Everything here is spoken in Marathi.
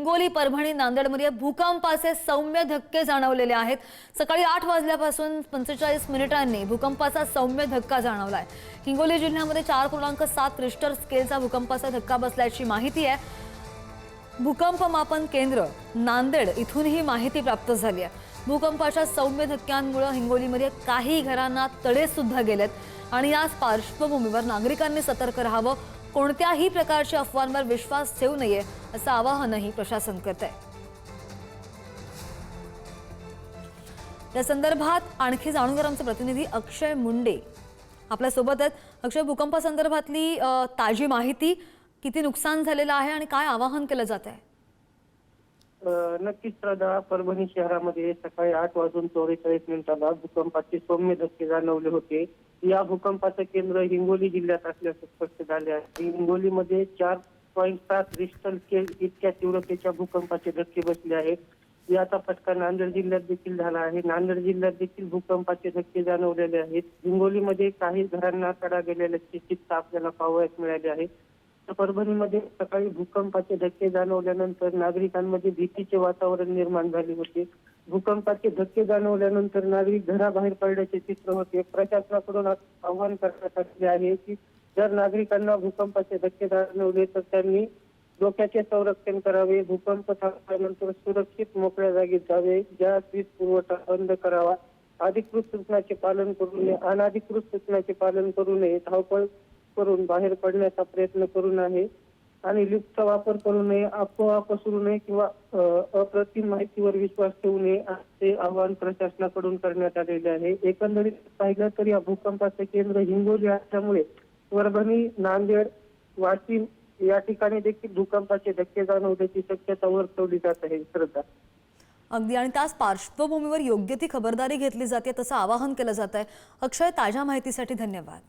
हिंगोली, परभणी, नांदेडमध्ये भूकंपाचे सौम्य धक्के जाणवलेले आहेत। सकाळी 8 वाजल्यापासून 45 मिनिटांनी भूकंपाचा सौम्य धक्का जाणवलाय। हिंगोली जिल्ह्यामध्ये 4.7 रिश्टर स्केलचा भूकंपाचा धक्का बसल्याची माहिती आहे। भूकंप मापन केंद्र नांदेड इथून ही माहिती प्राप्त झाली आहे। भूकंपाच्या सौम्य धक्क्यांमुळे हिंगोलीमध्ये काही घरांना तडे सुद्धा गेलेत आणि याच पार्श्वभूमीवर नागरिकांनी सतर्क राहावं, कोणत्याही प्रकारच्या अफवांवर विश्वास ठेवू नये असं आवाहनही प्रशासन करते। या संदर्भात आणखी जाणून घेणार आमचे प्रतिनिधी अक्षय मुंडे आपल्या सोबत आहेत। अक्षय, भूकंपासंदर्भातली ताजी माहिती, किती नुकसान झालेलं आहे आणि काय आवाहन केलं जात आहे? नक्कीच श्रद्धा, परभणी शहरामध्ये सकाळी 8:44 भूकंपाचे सौम्य धक्के जाणवले होते। या भूकंपाचं केंद्र हिंगोली जिल्ह्यात असल्याचं स्पष्ट झाले आहे। हिंगोलीमध्ये 4.7 रिश्टर स्केल इतक्या तीव्रतेच्या भूकंपाचे धक्के बसले आहेत। याचा फटका नांदेड जिल्ह्यात देखील झाला आहे। नांदेड जिल्ह्यात देखील भूकंपाचे धक्के जाणवलेले आहेत। हिंगोलीमध्ये काही घरांना तडा गेलेल्याचे चित्र आपल्याला पाहावयास मिळाले आहे। परभणीमध्ये सकाळी भूकंपाचे धक्के जाणवल्यानंतर नागरिकांमध्ये भीतीचे वातावरण निर्माण झाले होते। भूकंपाचे धक्के जाणवल्यानंतर नागरिक घराबाहेर पडल्याचे चित्र होते। प्रशासनाकडून आवाहन करण्यात आले आहे की जर नागरिकांना भूकंपाचे धक्के जाणवले तर त्यांनी डोक्याचे संरक्षण करावे, भूकंप थांबल्यानंतर सुरक्षित मोकळ्या जागी जावे, गॅस वीज पुरवठा बंद करावा, अधिकृत सूचनाचे पालन करू नये, अनधिकृत सूचनाचे पालन करू नये, धावपळ करून बाहेर पडण्याचा प्रयत्न करू नये आणि लिफ्टचा वापर करू नये, अफवा पसरू नये किंवा अप्रतिम माहितीवर विश्वास ठेवू नये असे आवाहन प्रशासनाकडून करण्यात आलेले आहे। एकंदरीत पाहिलं तर या भूकंपाचे केंद्र हिंगोली असल्यामुळे परभणी, नांदेड, वाशिम या ठिकाणी देखील भूकंपाचे धक्के जाणवण्याची शक्यता वर्तवली जात आहे। श्रद्धा, अगदी, आणि त्याच पार्श्वभूमीवर योग्य ती खबरदारी घेतली जाते तसं आवाहन केलं जात आहे। अक्षय, ताज्या माहितीसाठी धन्यवाद।